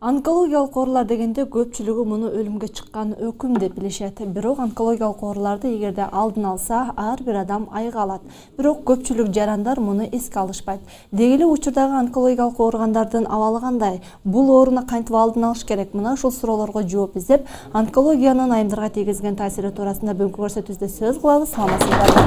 Онкологиялык оорулар дегенде көпчүлүгү муну өлүмгө чыккан өкүм деп билишет. Бирок онкологиялык ооруларды эгерде алдын алса, ар бир адам айыга алат. Бирок көпчүлүк жарандар муну эске алышпайт. Деги эле учурдагы онкологиялык ооругандардын абалы кандай? Бул ооруну кантип алдын алыш керек? Мына ушул суроолорго жооп издеп, онкологиянын айымдарга тийгизген таасири туурасында бүгүнкү көрсөтүүбүздө сөз кылабыз. Саламатсыздарбы?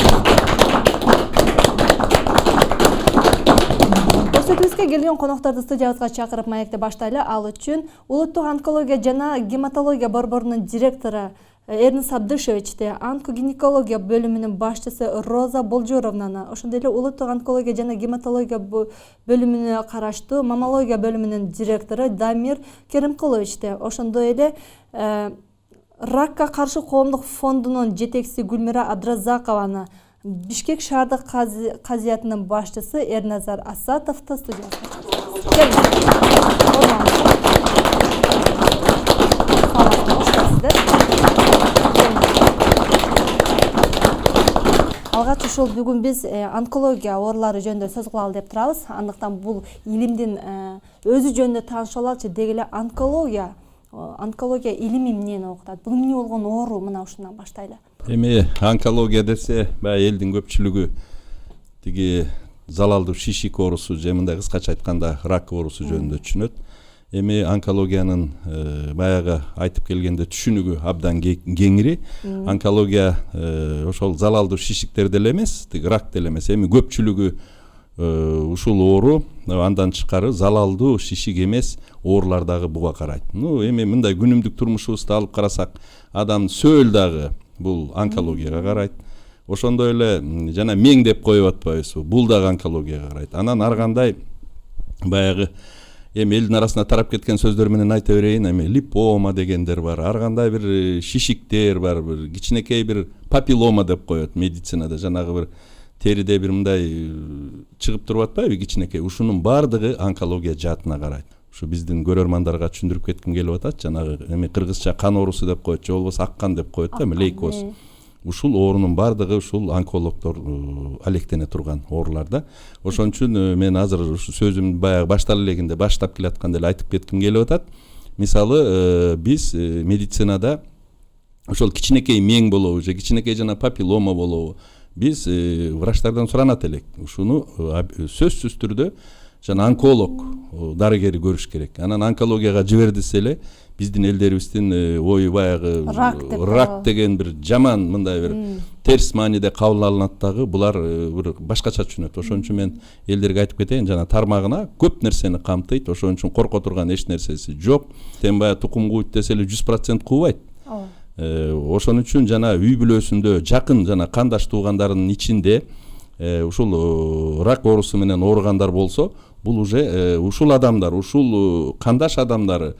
Көрсөтүүбүзгө келген конокторду студиябызга чакырып маекти баштайлы. Ал үчүн Улуттук онкология жана гематология борборунун директору Эрнис Абдышевичти, онкогинекология бөлүмүнүн башчысы Роза Болжоровнаны, ошондой эле Улуттук онкология жана гематология бөлүмүнө караштуу маммология бөлүмүнүн директору Дамир Керимкуловичти, ошондой эле ракка каршы коомдук фондунун жетекчиси Гүлмира Абдразакованы, Бишкек шаардык казиятынын башчысы Эрназар Асатовду студиябызга алгач ушул бүгүн биз онкология оорулары жөнүндө сөз кылалы деп турабыз. Андыктан бул илимдин өзү жөнүндө таанышып алалычы. Деги эле онкология илими эмнени окутат? Бул эмне болгон оору? Мына ушундан баштайлы. Эми онкология десе, баягы элдин көпчүлүгү тиги залалдуу шишик оорусу же мындай кыскача айтканда рак оорусу жөнүндө түшүнөт. Эми онкологиянын баягы айтып келгенде түшүнүгү абдан кеңири. Онкология ошол залалдуу шишиктер деле эмес, тиги рак деле эмес. Эми көпчүлүгү ушул оору андан тышкары залалдуу шишик эмес оорулар дагы буга карайт. Эми мындай күнүмдүк турмушубузду алып карасак, адам сөөл дагы бул онкологияга карайт. Ошондой эле жана мең деп коюп атпайбызбы? Бул дагы онкологияга карайт. Анан ар кандай баягы эми элдин арасында тарап кеткен сөздөр менен айта берейин. Эми липома дегендер бар, ар кандай бир шишиктер бар, бир кичинекей бир папиллома деп коет медицинада. Жанагы бир териде бир мындай чыгып туруп атпайбы кичинекей? Ушунун баардыгы онкология жаатына карайт. Ушу биздин көрөрмандарга түшүндүрүп кетким келип атат. Жанагы эми кыргызча кан оорусу деп коет, же болбосо ак кан деп коет да, лейкоз. Ушул оорунун баардыгы ушул онкологдор алектене турган оорулар да. Ошон үчүн мен азыр ушу сөзүмдү баягы баштала элегинде баштап келатканда эле айтып кетким келип атат. Мисалы, биз медицинада ошол кичинекей мең болобу же кичинекей жана папиллома болобу, биз врачтардан суранат элек. Ушуну сөзсүз түрдө жана онколог дарыгери көрүш керек. Анан онкологияга жибердисе эле биздин элдерибиздин ою баягы рак деген бир жаман мындай бир терс мааниде кабыл алынат дагы. Булар бир башкача түшүнөт. Ошон үчүн мен элдерге айтып кетейин, жана тармагына көп нерсени камтыйт. Ошон үчүн корко турган эч нерсеси жок. Сен баягы тукум кууйт десе эле 100% куубайт. Ошон үчүн жана үй бүлөсүндө жакын жана кандаш туугандарынын ичинде ушул рак оорусу менен ооругандар болсо, бул уже ушул адамдар, ушул кандаш адамдары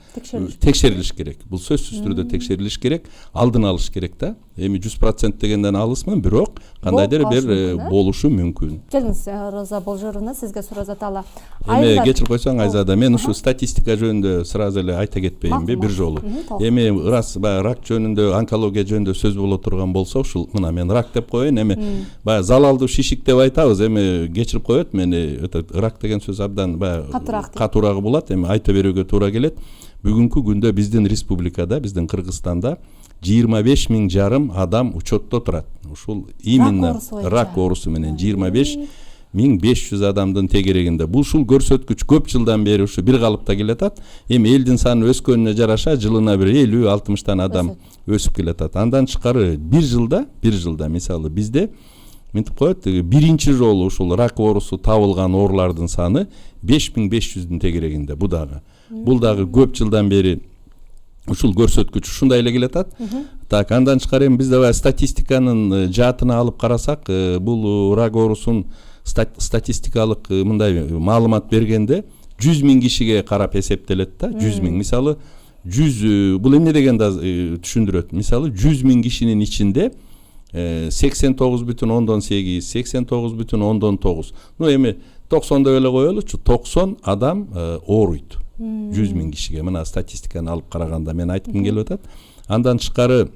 текшерилиш керек. Бул сөзсүз түрдө текшерилиш керек, алдын алыш керек да. Эми 100% дегенден алысмын, бирок кандайдыр бир болушу мүмкүн. Келиңиз, Роза Болжоровна, сизге суроо жаталы. Эми кечирип койсоң Айзада, мен ушу статистика жөнүндө сразу эле айта кетпейинби бир жолу. Эми раз баягы рак жөнүндө, онкология жөнүндө сөз боло турган болсо, ушул мына мен рак деп коеюн. Эми баягы залалдуу шишик деп айтабыз. Эми кечирип коет мени, рак деген сөз абдан баягы катуураак болот. Эми айта берүүгө туура келет. Бүгүнкү күндө биздин республикада, биздин Кыргызстанда 25,5 адам учетто турат. Ушул именно рак оорусу менен 25,500 адамдын тегерегинде. Бул ушул көрсөткүч көп жылдан бери ушу бир калыпта келатат. Эми элдин саны өскөнүнө жараша жылына бир 50-60 адам өсүп келатат. Андан тышкары бир жылда мисалы бизде мынтип коет, биринчи жолу ушул рак оорусу табылган оорулардын саны 5500-дүн тегерегинде. Бул дагы көп жылдан бери ушул көрсөткүч ушундай эле келатат. Так, андан тышкары эми бизде статистиканын жаатына алып карасак, бул рак оорусун статистикалык мындай маалымат бергенде 100 000 кишиге карап эсептелет да. 100 000. Мисалы 100 бул эмне дегенди түшүндүрөт. Мисалы 100 000 кишинин ичинде 89,8, 89,9. Эми 90 деп эле коелучу, 90 адам ооруйт. 100 000 кишиге. Мына статистиканы алып караганда мен айткым келип атат. Андан тышкары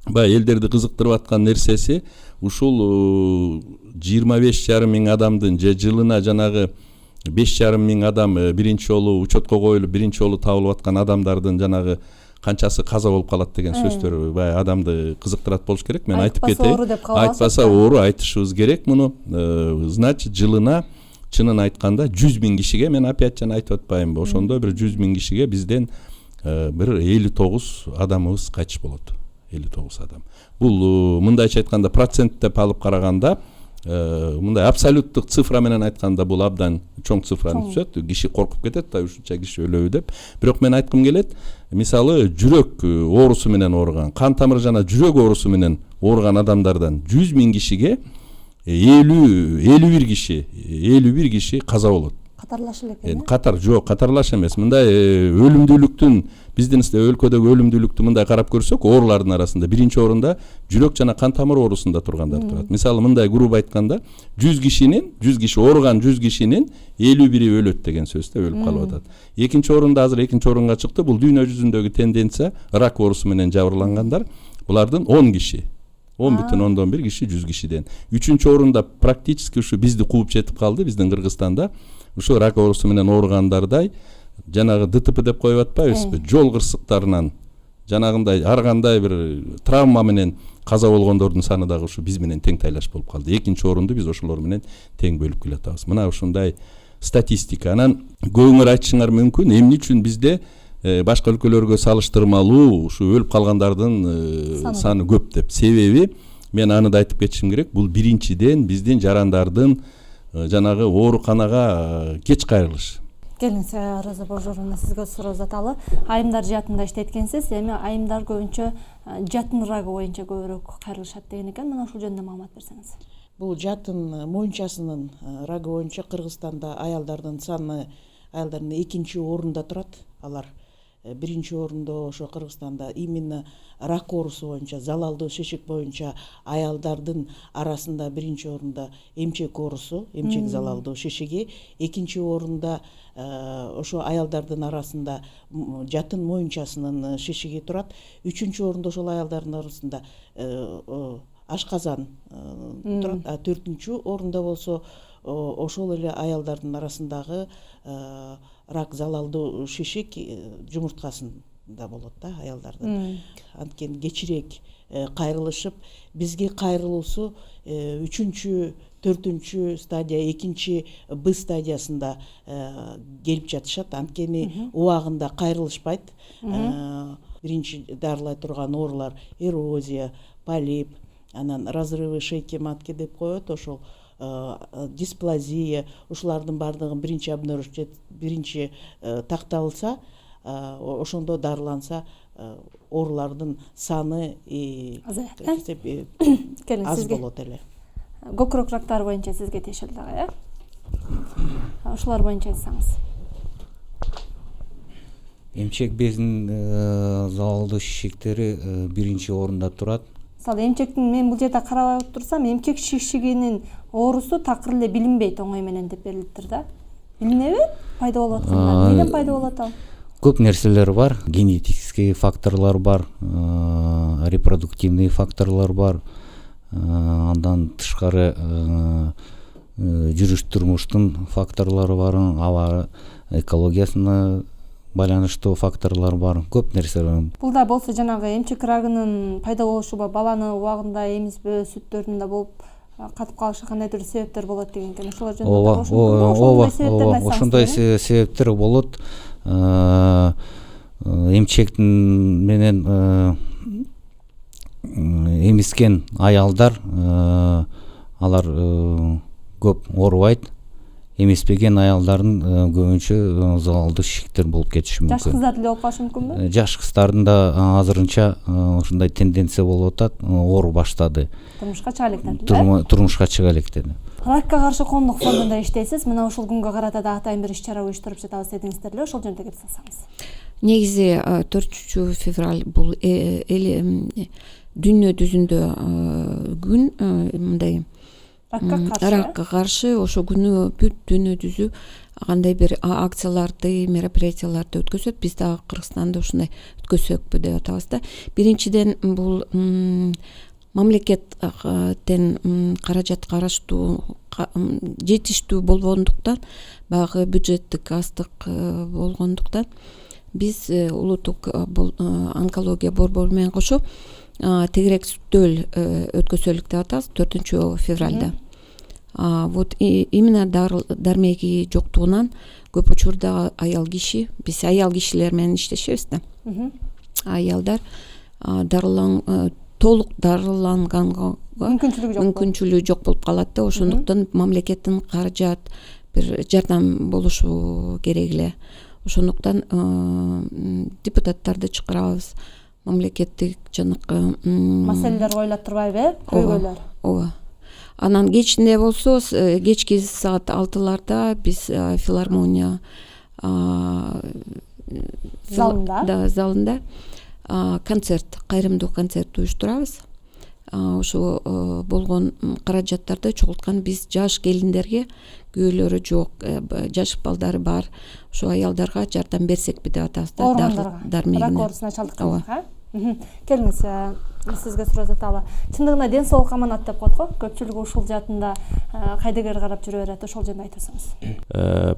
баягы элдерди кызыктырып аткан нерсеси ушул 25,5 миң адамдын же жылына жанагы 5,5 миң адам биринчи жолу учетко коюлуп биринчи жолу табылып аткан адамдардын жанагы канчасы каза болуп калат деген сөздөр баягы адамды кызыктырат болуш керек. Мен айтып кетейин. Айтпаса оору айтышыбыз керек муну. Значит, жылына чынын айтканда 100 миң кишиге, мен опять жана айтып атпайбынбы, ошондо бир 100 миң кишиге бизден бир 59 адамыбыз кайтыш болот. 59 адам. Бул мындайча айтканда процент деп алып караганда, мындай абсолюттук цифра менен айтканда бул абдан чоң цифраны түзөт. Киши коркуп кетет да, ушунча киши өлөбү деп. Бирок мен айткым келет, мисалы жүрөк оорусу менен ооруган, кан тамыр жана жүрөк оорусу менен ооруган адамдардан 100 миң кишиге 51 киши каза болот. Катарлаш эле экен. Катарлаш эмес. Мындай өлүмдүүлүктүн, биздин өлкөдөгү өлүмдүүлүктү мындай карап көрсөк, оорулардын арасында биринчи орунда жүрөк жана кан тамыр оорусунда тургандар турат. Мисалы мындай груб айтканда 100 киши ооруган 100 кишинин 51-и өлөт деген сөз да, өлүп калып атат. Экинчи орунда азыр экинчи орунга чыкты. Бул дүйнө жүзүндөгү тенденция, рак оорусу менен жабырлангандар, булардын 10 киши. 10,1 киши 100 кишиден. Үчүнчү орунда практически ушу бизди кууп жетип калды, биздин Кыргызстанда. Ушу рак оорусу менен ооругандардай жанагы ДТП деп коюп атпайбызбы? Жол кырсыктарынан жанагындай ар кандай бир травма менен каза болгондордун саны дагы ушу биз менен тең тайлаш болуп калды. Экинчи орунду биз ошолор менен тең бөлүп келатабыз. Мына ушундай статистика. Анан көбүңөр айтышыңар мүмкүн, эмне үчүн бизде башка өлкөлөргө салыштырмалуу ушу өлүп калгандардын саны көп деп. Себеби мен аны да айтып кетишим керек. Бул биринчиден биздин жарандардын жанагы ооруканага кеч кайрылыш. Келиңиз, Роза Божоровна, сизге суроо узаталы. Айымдар жаатында иштейт экенсиз. Эми айымдар көбүнчө жатын рагы боюнча көбүрөөк кайрылышат деген экен. Мына ушул жөнүндө маалымат берсеңиз. Бул жатын моюнчасынын рагы боюнча Кыргызстанда аялдардын саны аялдардын экинчи орунда турат. Алар биринчи орунда ошо Кыргызстанда именно рак оорусу боюнча, залалдуу шишик боюнча аялдардын арасында биринчи орунда эмчек оорусу, эмчек залалдуу шишиги, экинчи орунда ошо аялдардын арасында жатын моюнчасынын шишиги турат. Үчүнчү орунда ошол аялдардын арасында ашказан турат. Төртүнчү орунда болсо ошол эле аялдардын арасындагы рак залалдуу шишик жумурткасында болот да аялдардын. Анткени кечирээк кайрылышып, бизге кайрылуусу 3-чү, 4-чү стадия, 2-чи Б стадиясында келип жатышат. Анткени убагында кайрылышпайт. Биринчи дарылай турган оорулар эрозия, полип, анан разрывы шейки матки деп коет, ошол дисплазия, ушулардын бардыгын биринчи обнаружить, биринчи такталса, ошондо дарыланса, оорулардын саны аз болот эле. Көкүрөк рактары боюнча сизге тиешелүү дагы, ушулар боюнча айтсаңыз. Эмчек безинин залалдуу шишиктери биринчи орунда турат. Мисалы, эмчектин мен бул жерде карап турсам, эмчек шишигинин оорусу такыр эле билинбейт оңой менен деп берилиптир да. Билинеби? Пайда болуп аткандар. Неден пайда болот ал? Көп нерселер бар, генетический факторлор бар, репродуктивный факторлор бар. Андан тышкары жүрүш турмуштун факторлору бар, аба экологиясына байланыштуу факторлор бар, көп нерсе бар. Бул да болсо жанагы эмчек рагынын пайда болушу баланы убагында эмизбөө, сүттөрүндө болуп катып калышы кандайдыр себептер болот деген экен. Ошолор жөнүндө ошондой себептер болот. Эмчектин менен эмискен аялдар алар көп оорубайт. Эмиспеген аялдардын көбүнчө залалдуу шишиктер болуп кетиши мүмкүн. Жаш кыздар деле болуп калышы мүмкүнбү? Жаш кыздардын да азырынча ушундай тенденция болуп атат, оору баштады. Турмушка чыга электеди. Турмушка чыга электеди. Ракка каршы коомдук фондунда иштейсиз. Мына ушул күнгө карата да атайын бир иш-чара уюштуруп жатабыз дедиңиздер эле, ошол жөнүндө кеп салсаңыз. Негизи 4 февраль бул дүйнө жүзүндө күн мындай ракка каршы ошо күнү бүт дүйнө жүзү кандай бир акцияларды, мероприятияларды өткөзөт. Биз дагы Кыргызстанда ушундай өткөзсөкпү деп атабыз да. Биринчиден бул мамлекеттен каражат караштуу жетиштүү болгондуктан, баягы бюджеттик астык болгондуктан биз улуттук онкология борбору менен кошо тегерек сүттөл өткөзөлүк деп атабыз 4 февралда. Вот именно дармеги жоктугунан көп учурда аял киши, биз аял кишилер менен иштешебиз да. Аялдар толук дарыланганга мүмкүнчүлүгү жок болуп калат да. Ошондуктан мамлекеттин каражат бир жардам болушу керек эле. Ошондуктан депутаттарды чакырабыз, мамлекеттик жанакы маселелер коюлат турбайбы, көйгөйлөр. Ооба. Анан кечинде болсо, кечки саат 6-ларда биз филармония залында концерт, кайрымдуу концерт уюштурабыз. Ошо болгон каражаттарды чогулткан биз жаш келиндерге, күйөөлөрү жок, жаш балдары бар, ошо аялдарга жардам берсекпи деп атабыз да. Рак оорусуна чалдыккандарга. Келиңиз, сизге суроо жаталы. Чындыгында ден соолук аманат деп коет го. Көпчүлүгү ушул жаатында кайдыгер карап жүрө берет. Ошол жөнүндө айтасыңыз.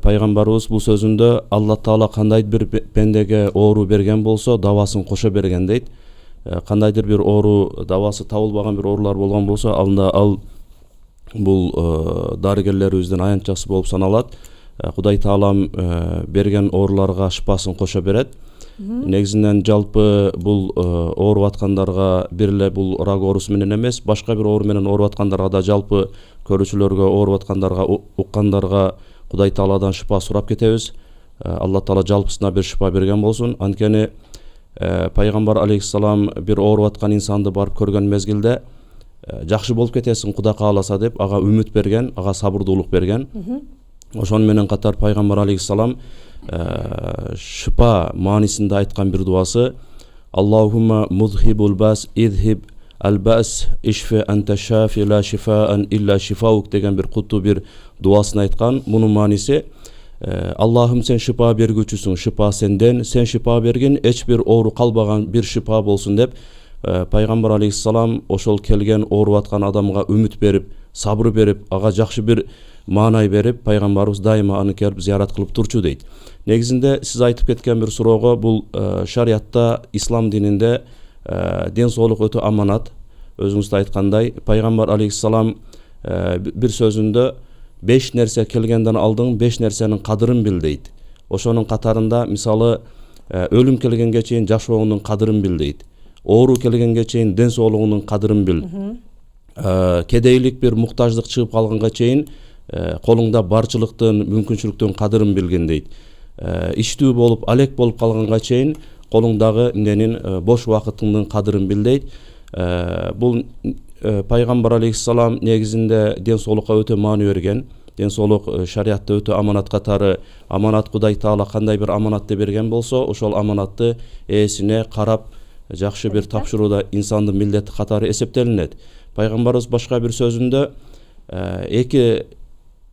Пайгамбарыбыз бул сөзүндө Алла Таала кандайдыр бир пендеге оору берген болсо, дабасын кошо берген дейт. Кандайдыр бир оору, дабасы табылбаган бир оорулар болгон болсо, ал бул дарыгерлерибиздин аянтчасы болуп саналат. Кудай Таалам берген ооруларга шыпасын кошо берет. Негизинен жалпы бул ооруп аткандарга бир эле бул рак оорусу менен эмес, башка бир оору менен ооруп аткандарга да, жалпы көрүүчүлөргө, ооруп аткандарга, уккандарга Кудай Тааладан шыпа сурап кетебиз. Алла Таала жалпысына бир шыпа берген болсун. Анткени Пайгамбар алейхиссалам бир ооруп аткан инсанды барып көргөн мезгилде жакшы болуп кетесиң Кудай кааласа деп ага үмүт берген, ага сабырдуулук берген. Ошон менен катар Пайгамбар алейхиссалам шыпа маанисинде айткан бир дуасы: Аллахумма музхибул бас идхиб ал-бас ишфи анта шафи ла шифаан илля шифаук деген бир куттуу бир дуасын айткан. Мунун мааниси: Аллахым, сен шыпа бергүчүсүң, шыпа сенден, сен шыпа бергин, эч бир оору калбаган бир шыпа болсун деп Пайгамбар алейхиссалам ошол келген ооруп аткан адамга үмүт берип, сабыр берип, ага жакшы бир маанай берип, Пайгамбарыбыз дайыма аны келип зиярат кылып турчу дейт. Негизинде сиз айтып кеткен бир суроого, бул шариятта, ислам дининде ден соолук өтө аманат. Өзүңүз да айткандай, Пайгамбар алейхиссалам бир сөзүндө 5 нерсе келгенден алдын 5 нерсенин кадырын бил дейт. Ошонун катарында мисалы өлүм келгенге чейин жашооңдун кадырын бил дейт. Оору келгенге чейин ден соолугуңдун кадырын бил. Кедейлик бир муктаждык чыгып калганга чейин колуңда барчылыктын, мүмкүнчүлүктүн кадырын билгин дейт. Иштүү болуп, алек болуп калганга чейин колуңдагы эмненин бош убакытыңдын кадырын бил дейт. Бул Пайгамбар алейхиссалам негизинде ден соолукка өтө маани берген. Ден соолук шариатта өтө аманат катары. Аманат Кудай Таала кандай бир аманатты берген болсо, ошол аманатты ээсине карап жакшы бир тапшырууда инсандын милдети катары эсептелинет. Пайгамбарыбыз башка бир сөзүндө эки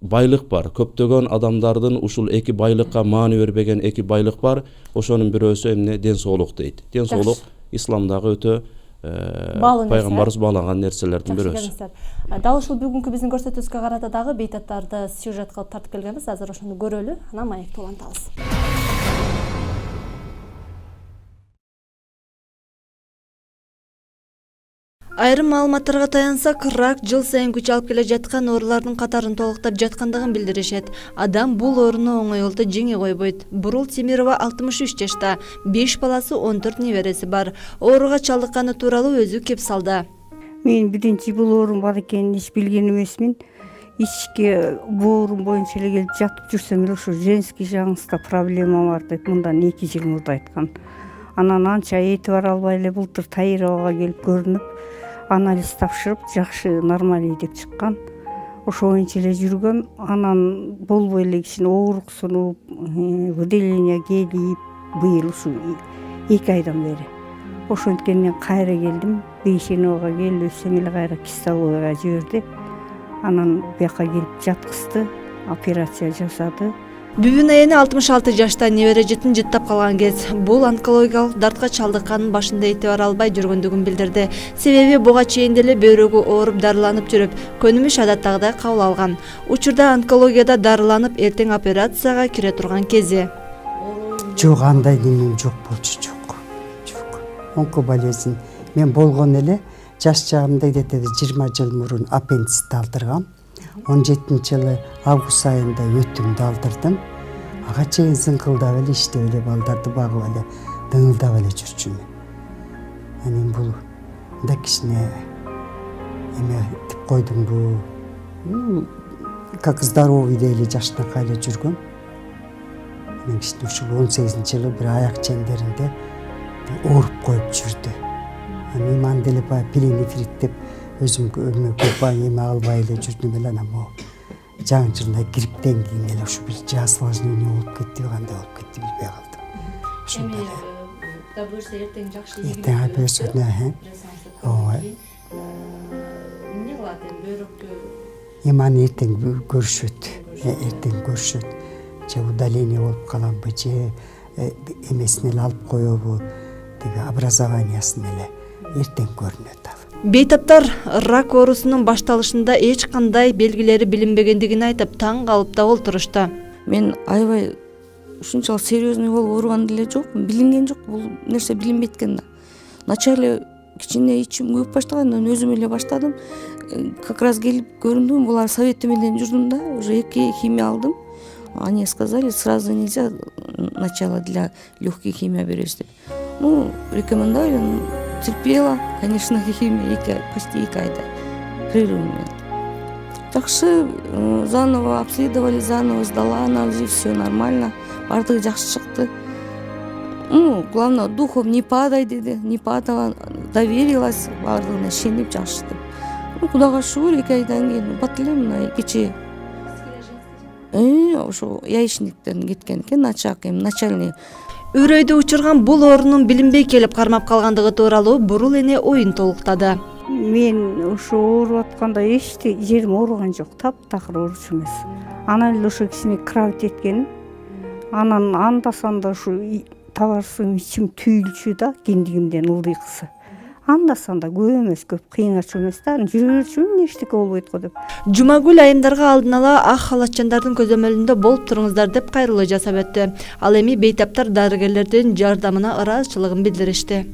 байлык бар. Көптөгөн адамдардын ушул эки байлыкка маани бербеген эки байлык бар. Ошонун бирөөсү эмне? Ден соолук дейт. Ден соолук исламдагы өтө Пайгамбарыбыз баалаган нерселердин бирөөсү. Дал ушул бүгүнкү биздин көрсөтүүбүзгө карата дагы бейтаттарды сюжет кылып тартып келгенбиз. Азыр ошону көрөлү, анан маекти улантабыз. Айрым маалыматтарга таянсак, рак жыл сайын күч алып келе жаткан оорулардын катарын толуктап жаткандыгын билдиришет. Адам бул ооруну оңойлукту жеңе койбойт. Бурул Темирова 63 жашта, 5 баласы, 14 небереси бар. Ооруга чалдыкканы тууралуу өзү кеп салды. Мен биринчи бул оорум бар экенин эч билген эмесмин. Ички боорум боюнча эле келип жатып жүрсөм эле ушу женский жагыңызда проблема бар деп мындан 2 жыл мурда айткан. Анан анча этибар албай эле былтыр Таировага келип көрүнүп, анализ тапшырып, жакшы нормалий деп чыккан. Ошо боюнча эле жүргөм. Анан болбой эле кичине ооруксунуп, выделение келип, быйыл ушу 2 айдан бери. Ошонткени мен кайра келдим. Бейшеновага келсем эле кайра кистологияга жиберди. Анан бияка келип жаткызды, операция жасады. Бүбүн айыны 66 жашта небере жытын жыттап калган кез бул онкологиялык дартка чалдыкканын башында этибар албай жүргөндүгүн билдирди. Себеби буга чейин деле бөйрөгү ооруп дарыланып жүрүп, көнүмүш адаттагыдай кабыл алган. Учурда онкологияда дарыланып эртең операцияга кире турган кези. Жок, андай немем жок болчу, жок. Онкоболезнь мен болгон эле жаш чагымда где-то 20 жыл мурун аппендицит алдыргам. 17-жылы август айында өтүмдү алдырдым. Ага чейин зыңкылдап эле иштеп эле балдарды багып эле дыңылдап эле жүрчүмүн. Анан бул мындай кичине эме деп койдум бул как здоровый эле жашынакай эле жүргөм. Анан кичине ушул 18-жылы бир аяк чендеринде ооруп коюп жүрдү. Анан иман деле баягы пиленефрит деп өзүм көп эме албай эле жүрдүм эле. Анан могу жаңы грипптен кийин эле ушу бир осложнение болуп кеттиби, кандай болуп кетти билбей калдым. Ошондо эле да буюрса эртең жакшы эртең операция ооба. Эмне кылат эми бөйрөккө? Эманы эртең көрүшөт. Эртең көрүшөт. Же удаление болуп каламбы, же эмесин эле алып коебу, деги образованиясын эле эртең көрүнөт ал. Бейтаптар рак оорусунун башталышында эч кандай белгилери билинбегендигин айтып, таң калып да олтурушту. Мен аябай ушунчалык серьезный болуп ооруган деле жок, билинген жок, бул нерсе билинбейт экен да. Вначале кичине ичим күйүп баштаган, анан өзүм эле баштадым. Как раз келип көрүндүм, булар совети менен жүрдүм да, уже 2 химия алдым. Они сказали, сразу нельзя начало для легких химия берешь деп. Ну, рекомендовали, терпела, конечно, химия почти 2 айда прерывно. Жакшы, заново обследовали, заново сдала анализы, все нормально, бардыгы жакшы чыкты. Ну, главное, духом не падай деди, не падала, доверилась, бардыгына ишенип жакшы деп. Ну, Кудайга шүгүр, 2 айдан кийин бат эле мына кечээ ошо яичниктен кеткен экен, начальный. Үрөйдү учурган бул оорунун билинбей келип кармап калгандыгы тууралуу бурул эне оюн толуктады. Мен ошо ооруп атканда эч жерим ооруган жок, таптакыр ооручу эмес. Анан эле ошо кичине кровать эткеним. Анан анда-санда ушу табарсың ичим түйүлчү да, киндигимден ылдыйкысы. Анда-санда көп эмес, көп кыйначу эмес да, жүрүшүм эчтеке болбойт го деп. Жумагүл айымдарга алдын ала ак халатчандардын көзөмөлүндө болуп туруңуздар деп кайрылуу жасап өттү. Ал эми бейтаптар дарыгерлердин жардамына ыраазычылыгын билдиришти.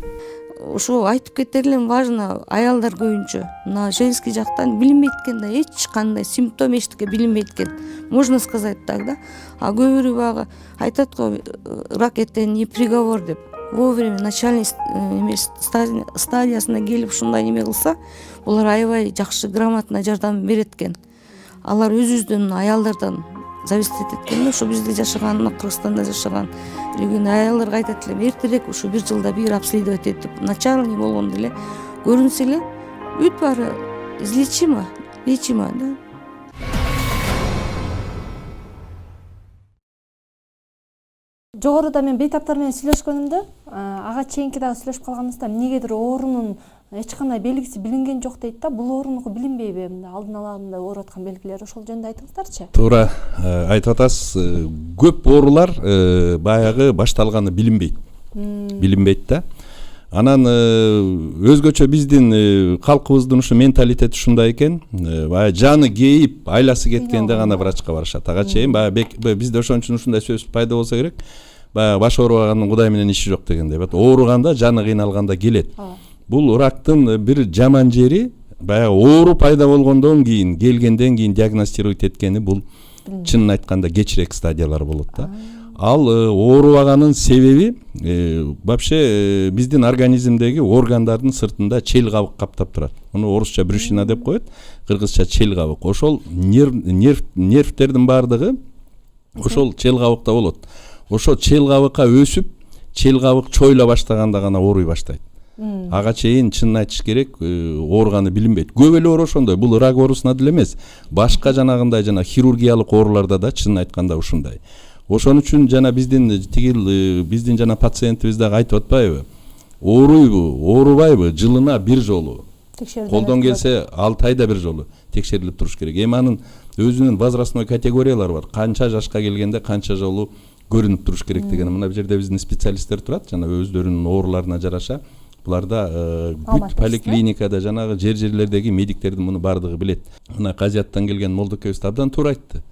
Ошо айтып кетер элем, важно аялдар көбүнчө мына женский жактан билинбейт экен да, эч кандай симптом эчтеке билинбейт экен. Можно сказать так да. А көбүрү баягы айтат го, рак это не приговор деп. Вовремя начальный стадиясына келип ушундай неме кылса, булар аябай жакшы грамотно жардам берет экен. Алар өзүбүздөн аялдардан зависит этет экен. Ошо бизде жашаган, Кыргызстанда жашаган аялдарга айтат элем, эртерээк ушу 1 жылда бир обследовать этип, начальный болгондо эле көрүнсө эле бүт баары излечимо, лечимо да. Жогоруда мен бейтаптар менен сүйлөшкөнүмдө, ага чейинки дагы сүйлөшүп калганыбызда эмнегедир оорунун эч кандай белгиси билинген жок дейт да. Бул оорунуку билинбейби? Алдын ала мындай ооруп аткан белгилери, ошол жөнүндө айтыңыздарчы. Туура айтып атасыз. Көп оорулар баягы башталганы билинбейт. Билинбейт да. Анан өзгөчө биздин калкыбыздын ушу менталитети ушундай экен. Баягы жаны кейип, айласы кеткенде гана врачка барышат. Ага чейин баягы бизде ошон үчүн ушундай сөз пайда болсо керек. Баягы баш ооруганын Кудай менен иши жок дегендей. Ооруганда, жаны кыйналганда келет. Бул рактын бир жаман жери баягы оору пайда болгондон кийин, келгенден кийин диагностировать эткени бул чынын айтканда кечирээк стадиялар болот да. Ал оорубаганын себеби вообще биздин организмдеги органдардын сыртында чел кабык каптап турат. Муну орусча брюшина деп коет, кыргызча чел кабык. Ошол нервтердин бардыгы ошол чел кабыкта болот. Ошол чел кабыкка өсүп, чел кабык чойла баштаганда гана ооруй баштайт. Ага чейин чынын айтыш керек, ооруганы билинбейт. Көп эле оору ошондой. Бул рак оорусуна деле эмес, башка жанагындай жана хирургиялык ооруларда да чынын айтканда ушундай. Ошон үчүн жана биздин жана пациентибиз дагы айтып атпайбы? Ооруйбу, оорубайбы? Жылына 1 жолу. Колдон келсе 6 айда 1 жолу текшерилип туруш керек. Эми анын өзүнүн возрастной категориялары бар. Канча жашка келгенде канча жолу көрүнүп туруш керек деген. Мына бул жерде биздин специалисттер турат, жана өздөрүнүн ооруларына жараша буларда бүт поликлиникада жанагы жерлердеги медиктердин муну бардыгы билет. Мына Казияттан келген Молдокебиз абдан туура айтты.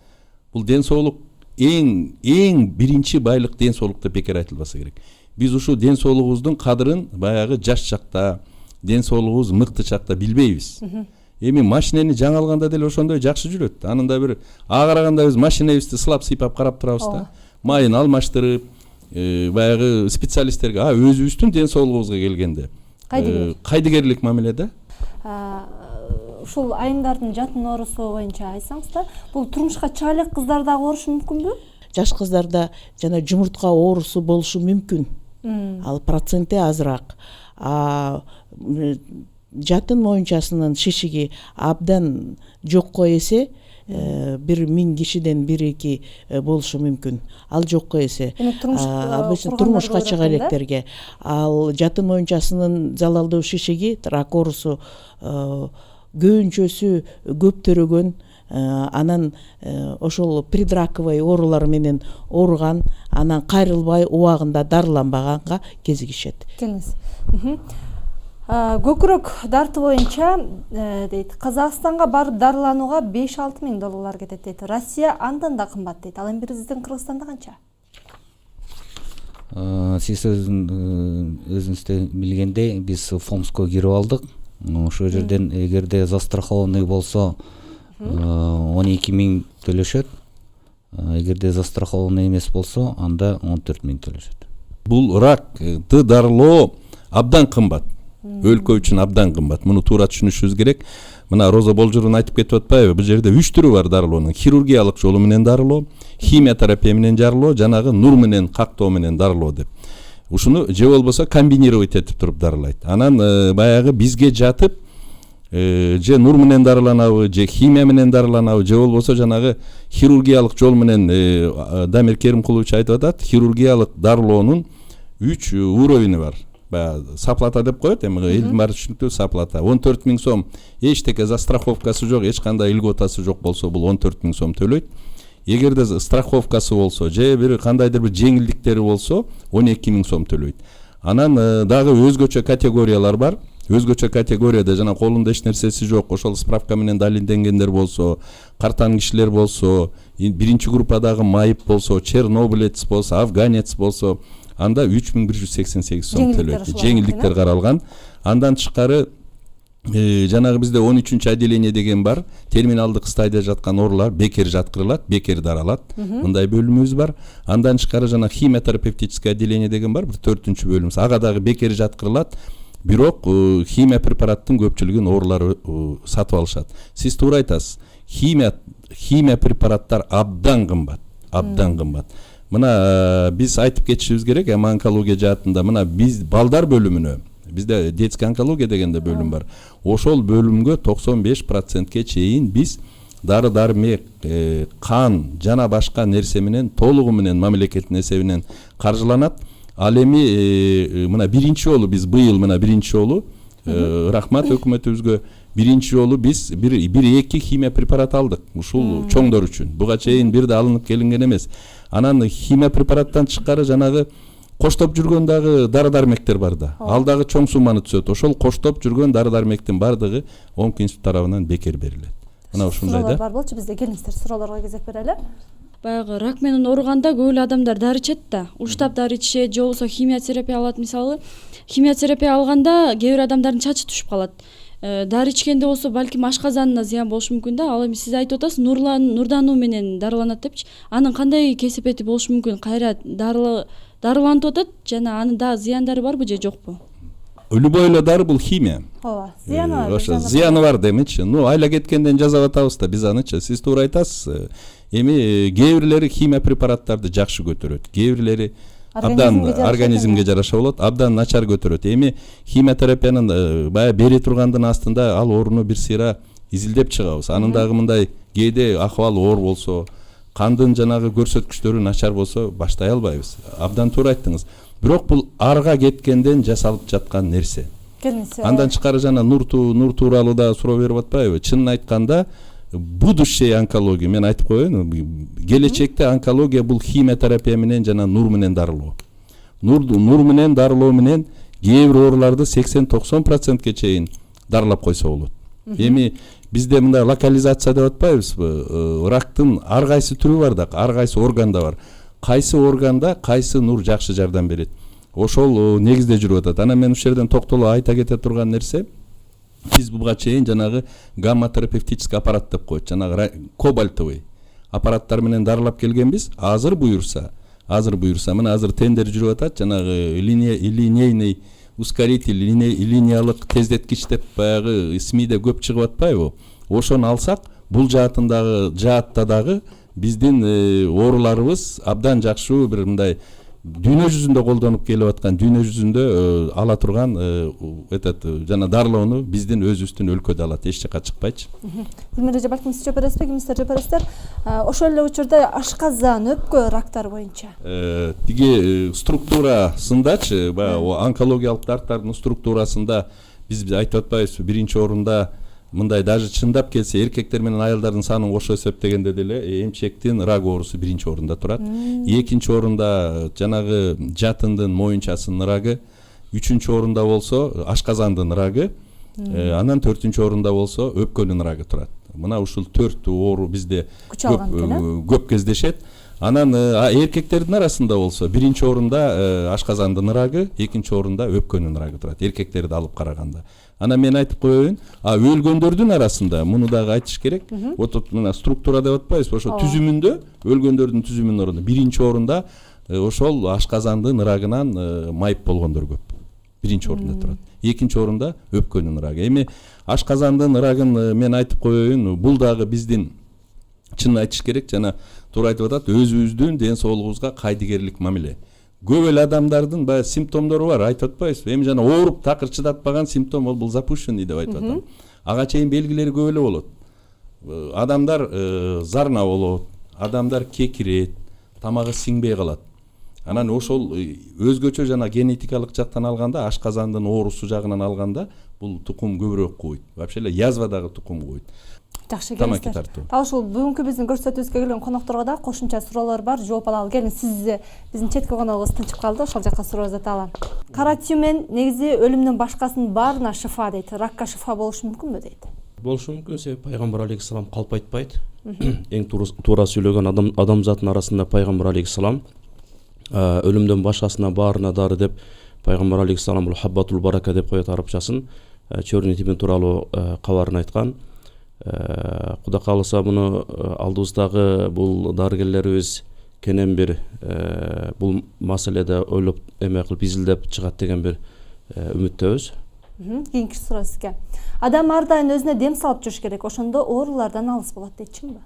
Бул ден соолук эң биринчи байлык ден соолукта бекер айтылбаса керек. Биз ушул ден соолугубуздун кадырын баягы жаш чакта, ден соолугубуз мыкты чакта билбейбиз. Эми машинени жаңы алганда деле ошондой жакшы жүрөт. Анында бир караганда биз машинебизди сылап сыйпап карап турабыз да. Майын алмаштырып, баягы специалисттерге өзүбүздүн ден соолугубузга келгенде кайдыгерлик мамиледе. Ушул айымдардын жатын оорусу боюнча айтсаңыз да, бул турмушка чыга элек кыздар дагы оорушу мүмкүнбү? Жаш кыздарда жана жумуртка оорусу болушу мүмкүн. Ал проценти азыраак. Жатын моюнчасынын шишиги абдан жокко эсе 1000 кишиден 1-2 болушу мүмкүн. Ал жокко эсе. Обычно турмушка чыга электерге. Ал жатын моюнчасынын залалдуу шишиги, рак оорусу көбүнчөсү көп төрөгөн, анан ошол предраковый оорулар менен ооруган, анан кайрылбай убагында дарыланбаганга кезигишет. Келиңиз. Көкүрөк дарты боюнча дейт, Казакстанга барып дарыланууга 5-6 миң доллар кетет дейт. Россия андан да кымбат дейт. Ал эми биздин Кыргызстанда канча? Сиз өзүңүздөр билгендей, биз Фомско кирип алдык. Ошол жерден эгерде застрахованный болсо 12 миң төлөшөт. Эгерде застрахованный эмес болсо, анда 14 миң төлөшөт. Бул ракты дарылоо абдан кымбат. Өлкө үчүн абдан кымбат. Муну туура түшүнүшүбүз керек. Мына Роза Болжурун айтып кетип атпайбы? Бул жерде 3 түрү бар дарылоонун. Хирургиялык жолу менен дарылоо, химиотерапия менен дарылоо, жанагы нур менен кактоо менен дарылоо деп. Ушуну же болбосо комбинировать этип туруп дарылайт. Анан баягы бизге жатып же нур менен дарыланабы, же химия менен дарыланабы, же болбосо жанагы хирургиялык жол менен Дамир Керимкулович айтып атат, хирургиялык дарылоонун 3 уровени бар. Саплата деп коет, эми элдин баары түшүнүктүү саплата. 14 миң сом эчтеке застраховкасы жок, эч кандай льготасы жок болсо бул 14 миң сом төлөйт. Эгерде страховкасы болсо, же бир кандайдыр бир жеңилдиктери болсо 12 миң сом төлөйт. Анан дагы өзгөчө категориялар бар. Өзгөчө категорияда жана колунда эч нерсеси жок, ошол справка менен далилденгендер болсо, картан кишилер болсо, биринчи группадагы майып болсо, чернобылец болсо, афганец болсо, анда 3188 сом төлөйт. Жеңилдиктер каралган. Андан тышкары жанагы бизде 13-чү отделение деген бар. Терминалдык стадия жаткан оорулар бекер жаткырылат, бекер даралат. Мындай бөлүмүбүз бар. Андан тышкары жана химиотерапевтическое отделение деген бар, 4-чү бөлүмүбүз. Ага дагы бекер жаткырылат. Бирок химия препараттын көпчүлүгүн оорулар сатып алышат. Сиз туура айтасыз. Химия препараттар абдан кымбат. Абдан кымбат. Мына биз айтып кетишибиз керек, эми онкология жаатында мына биз балдар бөлүмүнө, бизде детский онкология дегенде бөлүм бар. Ошол бөлүмгө 95%ке чейин биз дары-дармек, кан жана башка нерсе менен толугу менен мамлекеттин эсебинен каржыланат. Ал эми мына биринчи жолу биз быйыл мына биринчи жолу рахмат өкмөтүбүзгө биринчи жолу биз 1-2 химия препарат алдык ушул чоңдор үчүн. Буга чейин бир да алынып келинген эмес. Анан химия препараттан тышкары жанагы коштоп жүргөн дагы дары-дармектер бар да. Ал дагы чоң сумманы түзөт. Ошол коштоп жүргөн дары-дармектин бардыгы ОМК институт тарабынан бекер берилет. Мына ушундай да. Бар болчу, бизде келиңиздер суроолорго кезек берели. Баягы рак менен ооруганда көп эле адамдар дары ичет да. Уштап дары ичишет, же болбосо химиотерапия алат. Мисалы, химиотерапия алганда кээ бир адамдардын чачы түшүп калат. Дары ичкенде болсо балким ашказанына зыян болушу мүмкүн да. Ал эми сиз айтып атасыз, нурдануу менен дарыланат депчи. Анын кандай кесепети болушу мүмкүн? Кайра дарыланып атат жана анын да зыяндары барбы же жокпу? Любой эле дары бул химия. Ооба, зыяны бар. Ошо зыяны бар демечи. Айла кеткенден жазап атабыз да биз анычы. Сиз туура айтасыз. Эми кээ бирлери химия препараттарды жакшы көтөрөт. Кээ бирлери абдан организмге жараша болот, абдан начар көтөрөт. Эми химиотерапиянын бая бери тургандын астында ал ооруну бир сыйра изилдеп чыгабыз. Анын дагы мындай кээде акыбалы оор болсо, кандын жанагы көрсөткүчтөрү начар болсо баштай албайбыз. Абдан туура айттыңыз. Бирок бул арга кеткенден жасалып жаткан нерсе. келиңиз. Андан тышкары жана Нур тууралуу да суроо берип атпайбы? Чынын айтканда будущее онкология, мен айтып коеюн, келечекте онкология бул химиотерапия менен жана нур менен дарылоо. Нур менен дарылоо менен кээ бир ооруларды 80-90%ке чейин дарылап койсо болот. Эми бизде мындай локализация деп атпайбызбы? Рактын ар кайсы түрү бар да, ар кайсы органда бар. Кайсы органда кайсы нур жакшы жардам берет. Ошол негизде жүрүп атат. Анан мен ушул жерден токтолуп айта кете турган нерсе, биз буга чейин жанагы гамма-терапевтический аппарат деп коет, жанагы кобальтовый аппараттар менен дарылап келгенбиз. Азыр буюрса, мына азыр тендер жүрүп атат, жанагы линейный ускоритель, линиялык тездеткич деп баягы СМИде көп чыгып атпайбы? Ошону алсак, бул жаатта дагы биздин ооруларыбыз абдан жакшы бир мындай дүйнө жүзүндө колдонуп келип аткан, дүйнө жүзүндө ала турган жана дарылоону биздин өзүбүздүн өлкөдө алат, эч жака чыкпайчы. Гүлмира эже, балким сиз жооп бересизби, кимиздер жооп бересиздер? Ошол эле учурда ашказан, өпкө рактары боюнча тиги структурасындачы, баягы онкологиялык дарттардын структурасында биз айтып атпайбызбы, биринчи орунда мындай даже чындап келсе эркектер менен аялдардын санын кошо эсептегенде деле эмчектин рак оорусу биринчи орунда турат. Экинчи орунда жанагы жатындын моюнчасынын рагы, үчүнчү орунда болсо ашказандын рагы, анан төртүнчү орунда болсо өпкөнүн рагы турат. Мына ушул 4 оору бизде көп кездешет. Анан эркектердин арасында болсо биринчи орунда ашказандын рагы, экинчи орунда өпкөнүн рагы турат, эркектерди алып караганда. Анан мен айтып коеюн, өлгөндөрдүн арасында муну дагы айтыш керек. Вот мына структура деп атпайбызбы, ошо түзүмүндө, өлгөндөрдүн түзүмүнүн орунда биринчи орунда ошол ашказандын рагынан майып болгондор көп. Биринчи орунда турат. Экинчи орунда өпкөнүн рагы. Эми ашказандын рагын мен айтып коеюн, бул дагы биздин чынын айтыш керек, жана туура айтып атат, өзүбүздүн ден соолугубузга кайдыгерлик мамиле. Көп эле адамдардын баягы симптомдору бар, айтып атпайбызбы? Эми жана ооруп такыр чыдатпаган симптом бул запущенный деп айтып атам. Ага чейин белгилери көп эле болот. Адамдар зарна болот, адамдар кекирет, тамагы сиңбей калат. Анан ошол өзгөчө жана генетикалык жактан алганда, ашказандын оорусу жагынан алганда, бул тукум көбүрөөк кууйт. Вообще эле язва дагы тукум кууйт. Жакшы, келиңиздер. Ал ушул бүгүнкү биздин көрсөтүүбүзгө келген конокторго да кошумча суроолор бар, жооп алалы. Келиң, сиз биздин четки коногубуз тынчып калды, ошол жакка суроо узата алам. Кара түймөн негизи өлүмдөн башкасынын баарына шифа дейт. Ракка шифа болушу мүмкүнбү дейт? Болушу мүмкүн, себеби пайгамбар алейхисалам калп айтпайт. Эң туура сүйлөгөн адамзаттын арасында пайгамбар алейхисалам өлүмдөн башкасына баарына дары деп пайгамбар алейхисалам бул хаббатул барака деп коет арабчасын, чөрүн тибин тууралуу кабарын айткан. Кудай кааласа муну алдыбыздагы бул дарыгерлерибиз кенен бир бул маселеде ойлоп эме кылып изилдеп чыгат деген бир үмүттөбүз. Кийинки суроо сизге. Адам ар дайым өзүнө дем салып жүрүш керек, ошондо оорулардан алыс болот дейт, чынбы?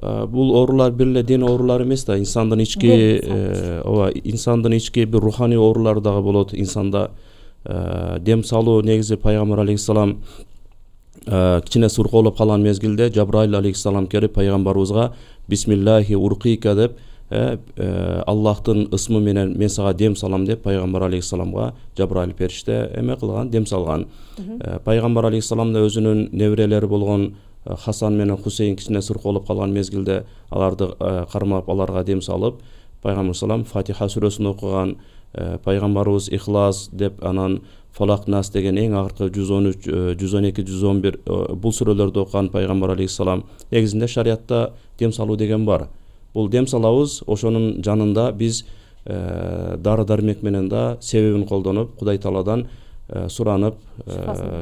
Бул оорулар бир эле ден оорулары эмес да, инсандын ички бир руханий оорулар дагы болот. Инсанда дем салуу негизи пайгамбар алейхисалам кичине суркоолоп калган мезгилде Жабраил алейхисалам келип пайгамбарыбызга бисмиллахи уркика деп Аллахтын ысмы менен мен сага дем салам деп пайгамбар алейхисаламга Жабраил периште эме кылган, дем салган. Пайгамбар алейхисалам да өзүнүн неберелери болгон Хасан менен Хусейн кичине суркоолоп калган мезгилде аларды кармап аларга дем салып, пайгамбар салам Фатиха сүрөсүн окуган, пайгамбарыбыз Ихлас деп анан Фалак Нас деген эң акыркы 113, 112, 111 бул сүрөлөрдү окуган пайгамбар алейхисалам. Негизинде шариятта дем салуу деген бар. Бул дем салабыз, ошонун жанында биз дары дармек менен да себебин колдонуп, Кудай Тааладан суранып,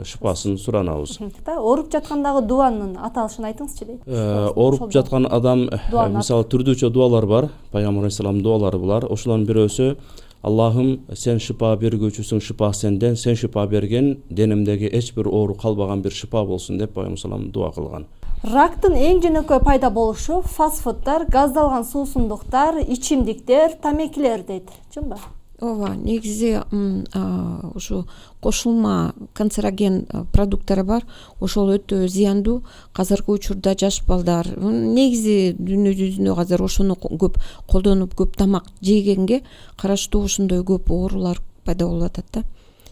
шифасын суранабыз. Ооруп жаткандагы дуанын аталышын айтыңызчы дейт. Ооруп жаткан адам мисалы түрдүүчө дуалар бар, пайгамбар алейхисалам дуалары булар. Ошолордун бирөөсү Аллахым, сен шипа бергүүчүсүң, шипа сенден, сен шипа берген, денемдеги эч бир оору калбаган бир шипа болсун деп пайгамбар салам дуа кылган. Рактын эң жөнөкөй пайда болушу фастфудтар, газдалган суусундуктар, ичимдиктер, тамекилер дейт. Чынбы? Ооба, негизи ушу кошулма канцероген продукттары бар. Ошол өтө зыяндуу. Азыркы учурда жаш балдар негизи дүйнө жүзүндө азыр ошону көп колдонуп, көп тамак жегенге караштуу ошондой көп оорулар пайда болуп атат да.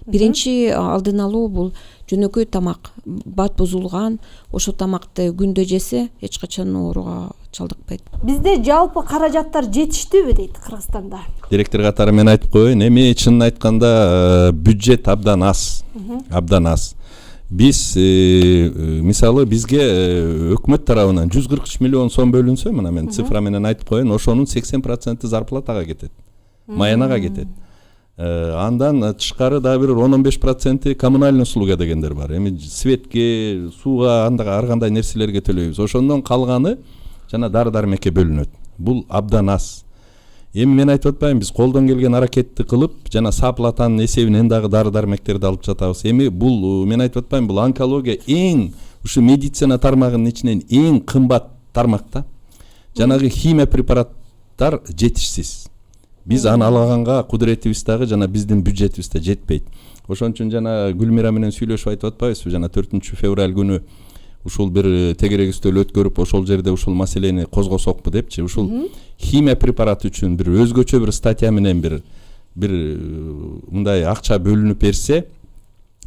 биринчи алдын алуу бул жөнөкөй тамак, бат бузулган, ошол тамакты күндө жесе эч качан ооруга чалдыкпайт. Бизде жалпы каражаттар жетиштүүбү дейт Кыргызстанда? Директор катары мен айтып коеюн, эми чынын айтканда бюджет абдан аз. Абдан аз. Биз мисалы бизге өкмөт тарабынан 143 миллион сом бөлүнсө, мына мен цифра менен айтып коеюн, ошонун 80% зарплатага кетет. Маянага кетет. Андан тышкары дагы бир 10-15% коммунальный услуга дегендер бар. Эми светке, сууга, ар кандай нерселерге төлөйбүз. Ошондон калганы жана дары-дармекке бөлүнөт. Бул абдан аз. Эми мен айтып атпайм, биз колдон келген аракетти кылып, жана саплатанын эсебинен дагы дары-дармектерди алып жатабыз. Эми бул мен айтып атпайм, бул онкология эң ушу медицина тармагынын ичинен эң кымбат тармак да. Жанагы химия препараттар жетишсиз. Биз аны алганга кудуретибиз дагы жана биздин бюджетибиз да жетпейт. Ошон үчүн жана Гүлмира менен сүйлөшүп айтып атпайбызбы, жана 4 февраль күнү ушул бир тегерек үстөл өткөрүп, ошол жерде ушул маселени козгосокпу депчи. Ушул химия препараты үчүн бир өзгөчө бир статья менен бир мындай акча бөлүнүп берсе,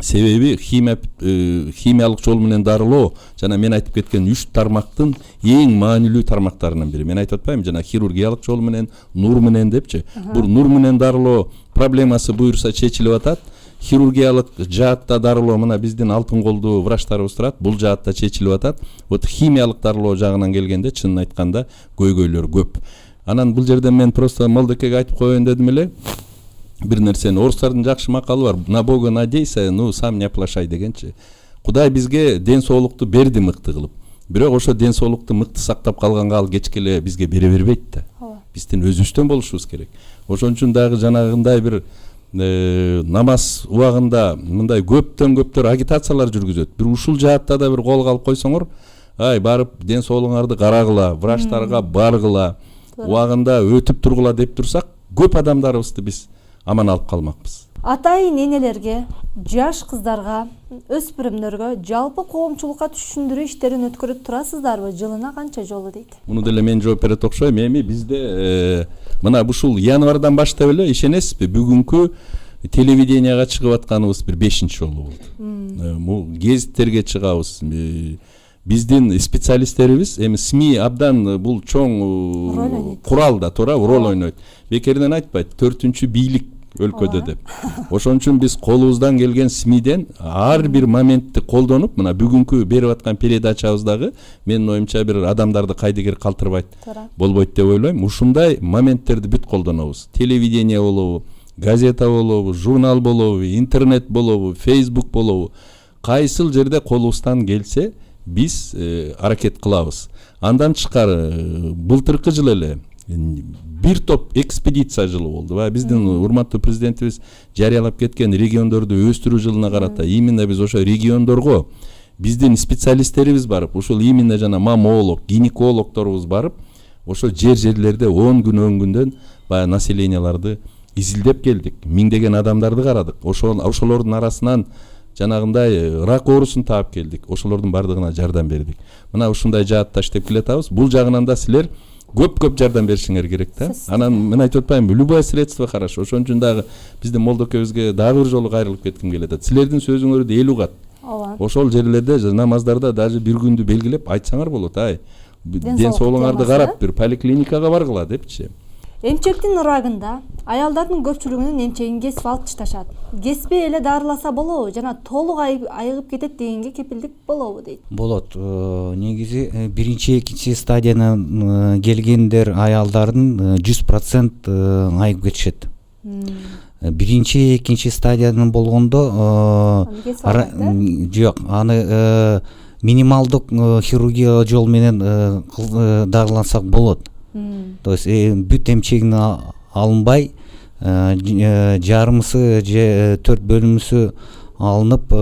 себеби химиялык жол менен дарылоо жана мен айтып кеткен 3 тармактын эң маанилүү тармактарынын бири. Мен айтып атпайм, жана хирургиялык жол менен, нур менен депчи. Бул нур менен дарылоо проблемасы буюрса чечилип атат. Хирургиялык жаатта дарылоо мына биздин алтын колдуу врачтарыбыз турат, бул жаатта чечилип атат. Вот химиялык дарылоо жагынан келгенде чынын айтканда көйгөйлөр көп. Анан бул жерден мен просто Молдокеге айтып коеюн дедим эле. Бир нерсени орустардын жакшы макалы бар. На Бога надейся, ну сам не оплошай дегенчи. Кудай бизге ден соолукту берди мыкты кылып. Бирок ошо ден соолукту мыкты сактап калганга ал кечке эле бизге бере бербейт да. Биздин өзүбүздөн болушубуз керек. Ошон үчүн дагы жанагындай бир намаз убагында мындай көптөр агитациялар жүргүзөт. Бир ушул жаатта да бир колго алып койсоңор, ай барып ден соолугуңарды карагыла, врачтарга баргыла, убагында өтүп тургула деп турсак, көп адамдарыбызды биз аман алып калмакпыз. Атай ненелерге, жаш кыздарга, өспүрүмдөргө жалпы коомчулукка түшүндүрүү иштерин өткөрүп турасыздарбы? Жылына канча жолу дейт? Муну деле мен жооп берет окшойм. Эми бизде мына ушул январдан баштап эле ишенесизби, бүгүнкү телевиденияга чыгып атканыбыз бир 5-чи жолу болду. Бул гезиттерге чыгабыз. Биздин специалисттерибиз эми СМИ абдан бул чоң курал да, туура роль ойнойт. Бекеринен айтпайт, 4-чү бийлик өлкөдө деп. Ошон үчүн биз колубуздан келген СМИден ар бир моментти колдонуп, мына бүгүнкү берип аткан передачабыздагы менин оюмча бир адамдарды кайдыгер калтырбайт болбойт деп ойлойм. Ушундай моменттерди бүт колдонобуз. Телевидение болобу, газета болобу, журнал болобу, интернет болобу, Facebook болобу. Кайсыл жерде колубуздан келсе биз аракет кылабыз. Андан тышкары былтыркы жылы эле бир топ экспедиция жылы болду. Биздин урматтуу президентибиз жарыялап кеткен региондорду өстүрүү жылына карата именно биз ошо региондорго биздин специалисттерибиз барып, ошол именно жана маммолог, гинекологдорубуз барып, ошо жерлерде 10 күндөн баягы населенияларды изилдеп келдик. Миңдеген адамдарды карадык. Ошолордун арасынан жанагындай рак оорусун таап келдик. Ошолордун бардыгына жардам бердик. Мына ушундай жаатта иштеп келатабыз. Бул жагынан да силер көп жардам беришиңер керек да. Анан мен айтып атпайм, любое средство хорошо. Ошон үчүн дагы биздин Молдокебизге дагы бир жолу кайрылып кетким келет. Силердин сөзүңөрдү эл угат. Ошол жерлерде намаздарда даже бир күндү белгилеп айтсаңар болот. Ай, ден соолугуңарды карап бир поликлиникага баргыла депчи. Эмчектин ырагында аялдардын көпчүлүгүнүн эмчегин кесип алып ташташат. Кеспей эле дарыласа болобу жана толук айыгып кетет дегенге кепилдик болобу дейт. Болот. Негизи биринчи, экинчи стадияна келгендер аялдардын 100% айыгып кетишет. Биринчи, экинчи стадиядан болгондо жок, аны минималдык хирургия жол менен дарылансак болот. То есть бүт эмчегин алынбай, жарымысы же 4 бөлүмүсү алынып,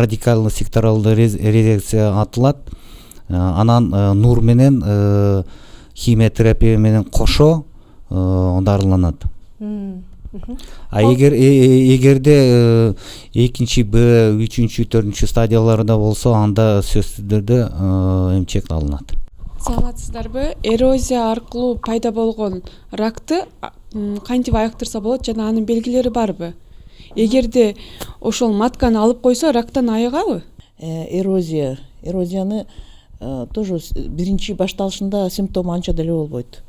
радикалдуу секторалдуу резекция атылат. Анан нур менен химиотерапия менен кошо дарыланат. Эгерде экинчи, Б, 3-чү, 4-чү стадияларда болсо, анда сөзсүз түрдө эмчек алынат. Саламатсыздарбы? Эрозия аркылуу пайда болгон ракты кантип айыктырса болот жана анын белгилери барбы? эгерде ошол матканы алып койсо рактан айыгабы? Эрозияны тоже биринчи башталышында симптому анча деле болбойт.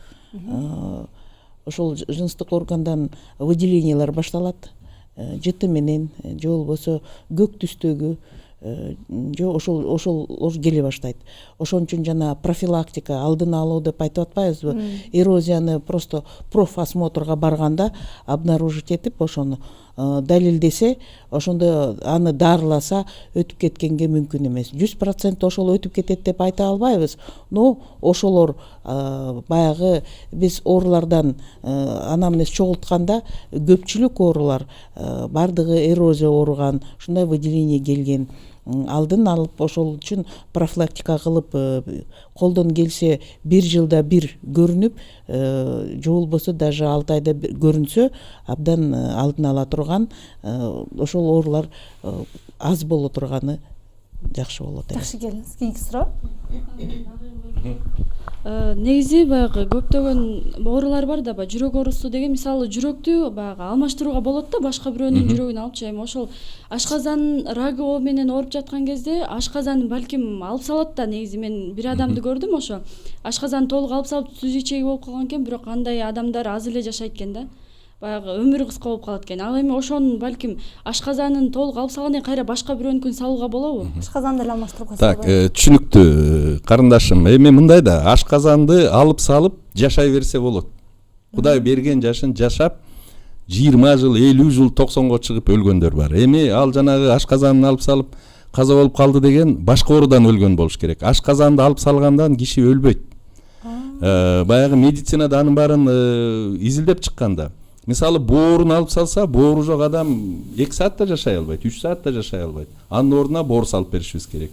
Ошол жыныстык органдан выделениялар башталат, жыты менен же болбосо көк түстөгү же ошол келе баштайт. Ошон үчүн жана профилактика, алдын алуу деп айтып атпайбызбы? Эрозияны просто профосмотрга барганда обнаружить этип, ошону далилдесе, ошондо аны дарыласа өтүп кеткенге мүмкүн эмес. 100% ошол өтүп кетет деп айта албайбыз. Но ошолор баягы биз оорулардан анамнез чогултканда көпчүлүк оорулар бардыгы эрозия ооруган, ушундай выделение келген. Алдын алып, ошол үчүн профилактика кылып, колдон келсе 1 жылда бир көрүнүп, же болбосо даже 6 айда көрүнсө, абдан алдын ала турган, ошол оорулар аз боло турганы жакшы болот. Жакшы, келиңиз. Кийинки суроо. Негизи баягы көптөгөн оорулар бар да, жүрөк оорусу деген, мисалы жүрөктү баягы алмаштырууга болот да, башка бирөөнүн жүрөгүн алып, эми ошол ашказан рагы менен ооруп жаткан кезде ашказан балким алып салат да. Негизи мен бир адамды көрдүм, ошо ашказан толук алып салып түз ичеги болуп калган экен, бирок андай адамдар аз эле жашайт экен да. Баягы өмүрү кыска болуп калат экен. Ал эми ошонун балким ашказанын толук алып салгандан кийин кайра башка бирөөнүкүн салууга болобу? Ашказанды эле алмаштырып койсо Так, түшүнүктүү карындашым. Эми мындай да, ашказанды алып салып жашай берсе болот. Кудай берген жашын жашап 20 жыл, 50 жыл, 90го чыгып өлгөндөр бар. Эми ал жанагы ашказанын алып салып каза болуп калды деген башка оорудан өлгөн болуш керек. Ашказанды алып салгандан киши өлбөйт. Баягы медицинада анын баарын изилдеп чыкканда, мисалы бооруну алып салса, боору жок адам 2 саатта жашай албайт, 3 саатта жашай албайт. Анын ордуна боор салып беришибиз керек.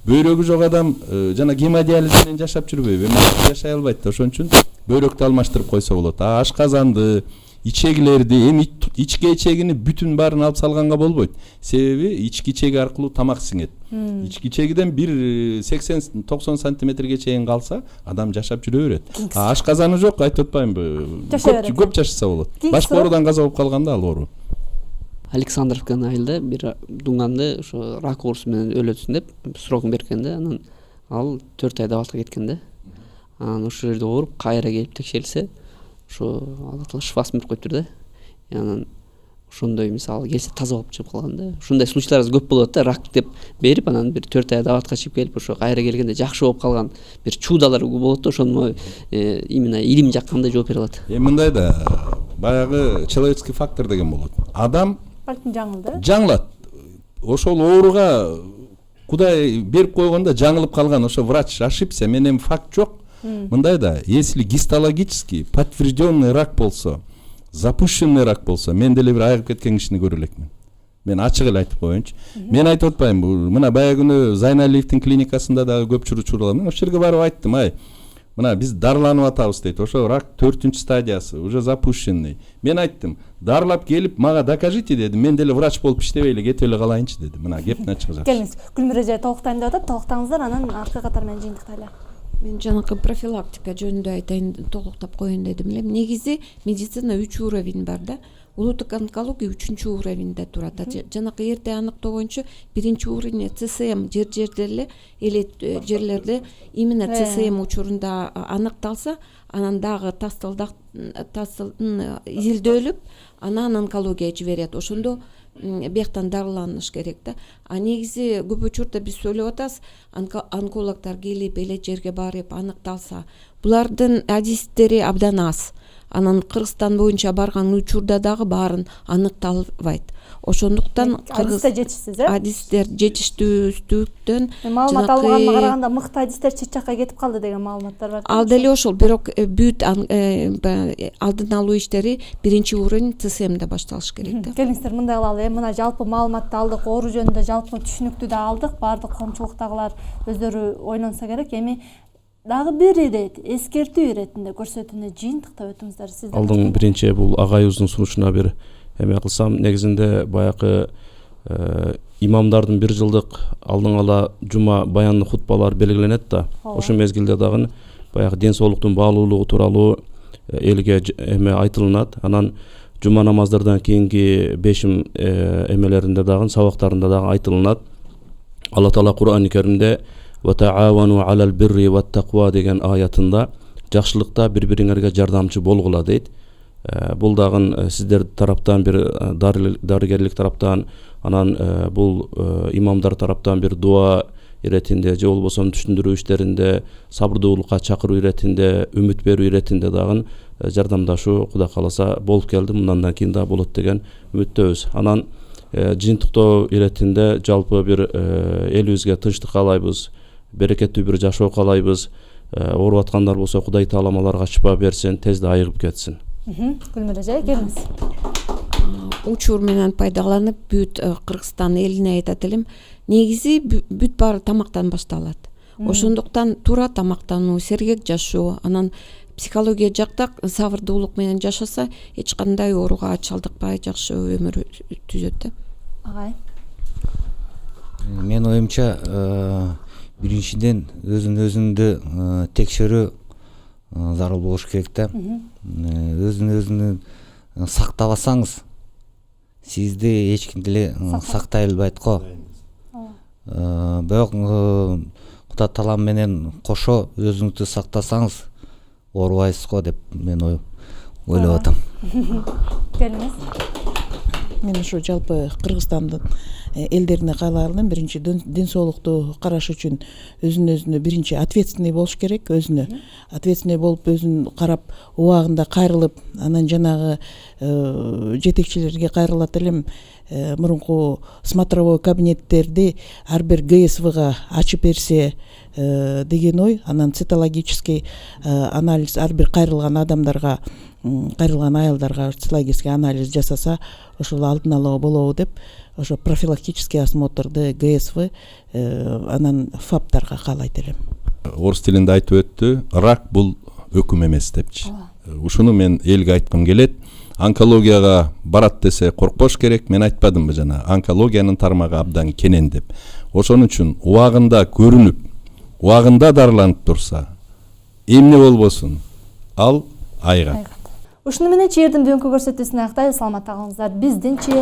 Бөйрөгү жок адам жана гемодиализ менен жашап жүрбөйбү, эми жашай албайт да. Ошон үчүн бөйрөктү алмаштырып койсо болот. Ашказанды, ичегилерди, эми ички ичегини бүтүн баарын алып салганга болбойт. Себеби ички ичеги аркылуу тамак сиңет. Ички ичегиден 80-90 сантиметрге чейин калса, адам жашап жүрө берет. Ашказаны жок, айтып атпаймынбы? Көп жашаса болот. Башка оорудан каза болуп калганда ал оору. Александровканын айылда бир дуңганды ошо рак оорусу менен өлөсүн деп срогун берген да. Анан ал 4 айда абалга кеткен да. Анан ошол жерде ооруп кайра келип текшерилсе, ошо Алла Таала шифасын берип коюптур да. Анан ошондой мисалы келсе таза болуп чыгып калган да. Ушундай случайлар көп болот да. Рак деп берип, анан бир 4 айда абатка чыгып келип, ошо кайра келгенде жакшы болуп калган бир чудалар болот да. Ошону именно илим жаккандай жооп бере алат. Мындай да, баягы человеческий фактор деген болот. Адам балким жаңылды. Жаңылат. Ошол ооруга Кудай берип койгондо жаңылып калган. Ошо врач ошибся, менен факт жок. Мындай да, если гистологический подтвержденный рак болсо, запущенный рак болсо, мен деле бир айыгып кеткен кишини көрө элекмин. Мен ачык эле айтып коеюнчу. Мен айтып атпаймынбы, мына баягы күнү Зайналиевдин клиникасында дагы көп чурулар. Мен ошол жерге барып айттым, мына биз дарыланып атабыз дейт. Ошо рак 4-үнчү стадиясы, уже запущенный. Мен айттым, дарылап келип мага докажите дедим. Мен деле врач болуп иштебейли, кетип эле калайынчы дедим. Мына кептин ачык жакшы. Келиңиз, Гүлмира эже толуктайын деп атат. Толуктаңыздар, анан аркы катар менен жыйынтыктайлы. Мен жанакы профилактика жөнүндө айтайын, толуктап коеюн дедим эле. Негизи медицина 3 уровень бар да. Улуттук онкология 3-чү уровеньде турат. Жанакы эрте аныктоо боюнча 1-чи уровень ЦСМ жерлерде именно ЦСМ учурунда аныкталса, анан дагы изилдөөлүп, анан онкология жиберет. Ошондо бияктан дарыланыш керек да. А негизи көп учурда биз сүйлөп атабыз, онкологдор келип эле жерге барып аныкталса, булардын адистери абдан аз. Анан Кыргызстан боюнча барган учурда дагы баарын аныкталбайт. Ошондуктан адистер жетишсиз, адистер жетиштүүсүздүктөн маалымат алганга караганда мыкты адистер чет жакка кетип калды деген маалыматтар бар. Ал деле ошол, бирок бүт алдын алуу иштери 1-чи уровень ЦСМде башталыш керек да. Келиңиздер, мындай кылалы, мына жалпы маалыматты алдык, оору жөнүндө жалпы түшүнүктүү да алдык, баардык коомчулуктагылар өздөрү ойлонсо керек. Эми дагы бир ирет, эскертүү иретинде көрсөтүүнү жыйынтыктап өтүңүздөр. Сиздер алдың биринчи бул агайыбыздын сунушуна бир эме кылсам, негизинде баягы имамдардын 1 жылдык алдын ала жума баяндык хутбалар белгиленет да. Ошол мезгилде дагы баягы ден соолуктун баалуулугу тууралуу элге эме айтылынат. Анан жума намаздардан кийинки бешим эмелеринде дагы сабактарында дагы айтылынат. Алла Таала Кур'ан-ы Керимде "Ватаавану алал бирри ват тaqwa" деген аятында жакшылыкта бири-бириңерге жардамчы болгула дейт. Бул дагы сиздер тараптан бир дарыгерлик тараптан, анан бул имамдар тараптан бир дуа иретинде же болбосо түшүндүрүү иштеринде, сабырдуулукка чакыруу иретинде, үмүт берүү иретинде дагы жардамдашуу Кудай кааласа болуп келди. Мындан кийин да болот деген үмүттөбүз. Анан жыйынтыктоо иретинде жалпы бир элибизге тынчтык каалайбыз, берекеттүү бир жашоо каалайбыз. Ооруп аткандар болсо Кудай Таалам аларга шифа берсин, тезде айыгып кетсин. Гүлмира эже, келиңиз. Учур менен пайдаланып бүт Кыргызстан элине айтат элем, негизи бүт баары тамактан башталат. Ошондуктан туура тамактануу, сергек жашоо, анан психология жакта сабырдуулук менен жашаса эч кандай ооруга чалдыкпай жакшы өмүр түзөт. Агай. Менин оюмча биринчиден өзүн-өзүндү текшерүү зарыл болуш керек да. Өзүн-өзүнү сактабасаңыз, сизди эч ким деле сактай албайт го. Бирок Кудай Таалам менен кошо өзүңүздү сактасаңыз, оорубайсыз го деп мен ойлоп атам. Келиңиз. Мен ушу жалпы Кыргызстандын элдерине кааларым, биринчи ден соолукту караш үчүн өзүнө биринчи ответственный болуш керек, өзүнө ответственный болуп өзүн карап убагында кайрылып, анан жанагы жетекчилерге кайрылат элем. Мурунку смотровой кабинеттерди ар бир ГСВга ачып берсе деген ой, анан цитологический анализ ар бир кайрылган адамдарга, кайрылган аялдарга цитологический анализ жасаса, ошол алдын ала болобу деп, ошо профилактический осмотрду ГСВ анан ФАПтарга каалайт элем. Орус тилинде айтып өттү, рак бул өкүм эмес депчи. Ушуну мен элге айткым келет. Онкологияга барат десе коркпош керек. Мен айтпадымбы жана, онкологиянын тармагы абдан кенен деп. Ошон үчүн убагында көрүнүп, убагында дарыланып турса, эмне болбосун, ал айгат. Ушуну менен чейирдин бүгүнкү көрсөтүүсүн аяктайбыз. Саламатта калыңыздар. Биздинчи